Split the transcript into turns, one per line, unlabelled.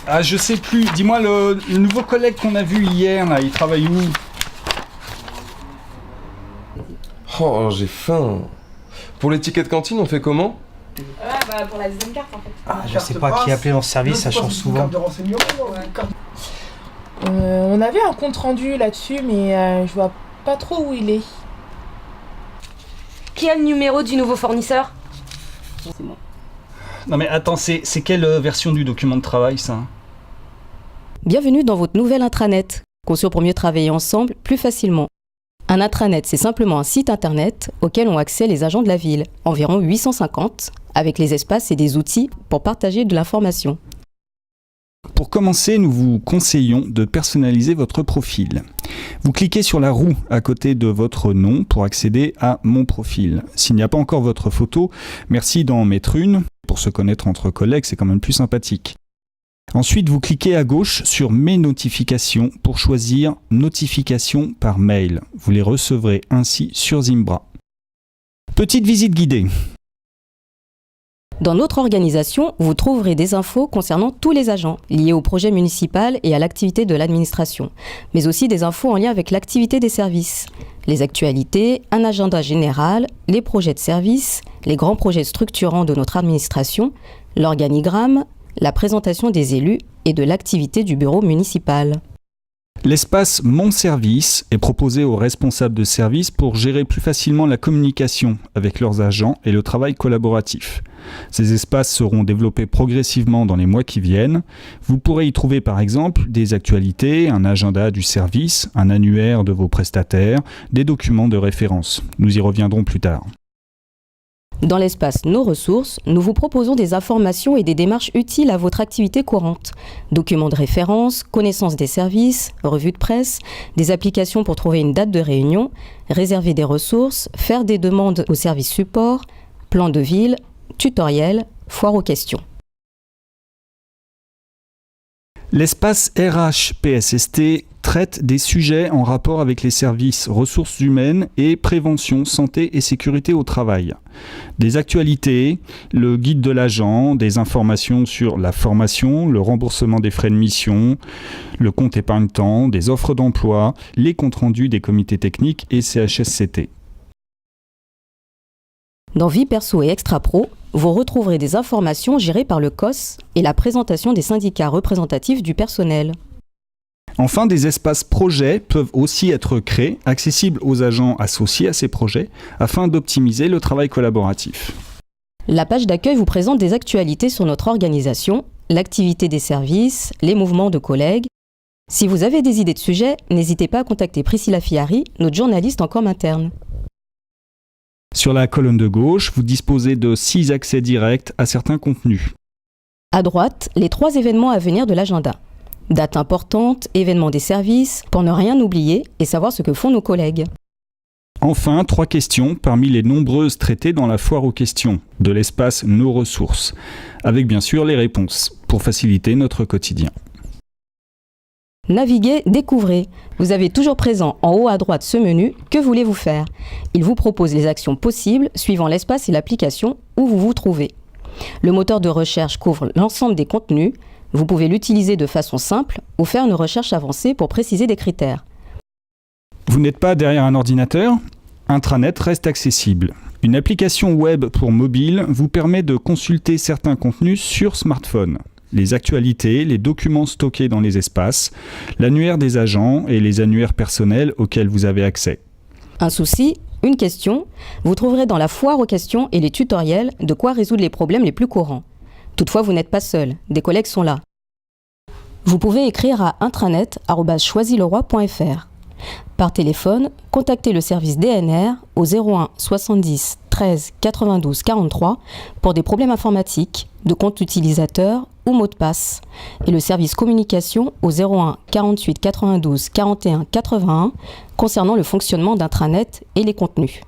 Ah, je sais plus. Dis-moi, le nouveau collègue qu'on a vu hier, là, il travaille où?
Oh, j'ai faim. Pour les tickets de cantine, on fait comment?
Pour la deuxième carte en fait.
Je sais pas qui appeler dans ce service, ça change souvent.
On avait un compte rendu là-dessus, mais je vois pas trop où il est.
Qui a le numéro du nouveau fournisseur?
C'est moi.
Non mais attends, c'est quelle version du document de travail, ça?
Bienvenue dans votre nouvelle intranet, conçu pour mieux travailler ensemble plus facilement. Un intranet, c'est simplement un site internet auquel ont accès les agents de la ville, environ 850, avec les espaces et des outils pour partager de l'information.
Pour commencer, nous vous conseillons de personnaliser votre profil. Vous cliquez sur la roue à côté de votre nom pour accéder à Mon profil. S'il n'y a pas encore votre photo, merci d'en mettre une. Pour se connaître entre collègues, c'est quand même plus sympathique. Ensuite, vous cliquez à gauche sur Mes notifications pour choisir Notifications par mail. Vous les recevrez ainsi sur Zimbra. Petite visite guidée.
Dans notre organisation, vous trouverez des infos concernant tous les agents, liés au projet municipal et à l'activité de l'administration, mais aussi des infos en lien avec l'activité des services, les actualités, un agenda général, les projets de service, les grands projets structurants de notre administration, l'organigramme, la présentation des élus et de l'activité du bureau municipal.
L'espace Mon service est proposé aux responsables de service pour gérer plus facilement la communication avec leurs agents et le travail collaboratif. Ces espaces seront développés progressivement dans les mois qui viennent. Vous pourrez y trouver par exemple des actualités, un agenda du service, un annuaire de vos prestataires, des documents de référence. Nous y reviendrons plus tard.
Dans l'espace Nos ressources, nous vous proposons des informations et des démarches utiles à votre activité courante. Documents de référence, connaissance des services, revues de presse, des applications pour trouver une date de réunion, réserver des ressources, faire des demandes au service support, plan de ville, tutoriel, foire aux questions.
L'espace RH PSST traite des sujets en rapport avec les services ressources humaines et prévention, santé et sécurité au travail. Des actualités, le guide de l'agent, des informations sur la formation, le remboursement des frais de mission, le compte épargne-temps, des offres d'emploi, les comptes rendus des comités techniques et CHSCT.
Dans Vie perso et Extra Pro, vous retrouverez des informations gérées par le COS et la présentation des syndicats représentatifs du personnel.
Enfin, des espaces projets peuvent aussi être créés, accessibles aux agents associés à ces projets, afin d'optimiser le travail collaboratif.
La page d'accueil vous présente des actualités sur notre organisation, l'activité des services, les mouvements de collègues. Si vous avez des idées de sujets, n'hésitez pas à contacter Priscilla Fiari, notre journaliste en com interne.
Sur la colonne de gauche, vous disposez de 6 accès directs à certains contenus.
À droite, les 3 événements à venir de l'agenda. Dates importantes, événements des services, pour ne rien oublier et savoir ce que font nos collègues.
Enfin, 3 questions parmi les nombreuses traitées dans la foire aux questions de l'espace Nos ressources, avec bien sûr les réponses, pour faciliter notre quotidien.
Naviguez, découvrez. Vous avez toujours présent en haut à droite ce menu « Que voulez-vous faire ?» Il vous propose les actions possibles suivant l'espace et l'application où vous vous trouvez. Le moteur de recherche couvre l'ensemble des contenus. Vous pouvez l'utiliser de façon simple ou faire une recherche avancée pour préciser des critères.
Vous n'êtes pas derrière un ordinateur ? Intranet reste accessible. Une application web pour mobile vous permet de consulter certains contenus sur smartphone. Les actualités, les documents stockés dans les espaces, l'annuaire des agents et les annuaires personnels auxquels vous avez accès.
Un souci, une question, vous trouverez dans la foire aux questions et les tutoriels de quoi résoudre les problèmes les plus courants. Toutefois, vous n'êtes pas seul, des collègues sont là. Vous pouvez écrire à intranet@choisileroy.fr. Par téléphone, contactez le service DNR au 01 70 13 92 43 pour des problèmes informatiques, de compte utilisateur ou mot de passe, et le service communication au 01 48 92 41 81 concernant le fonctionnement d'intranet et les contenus.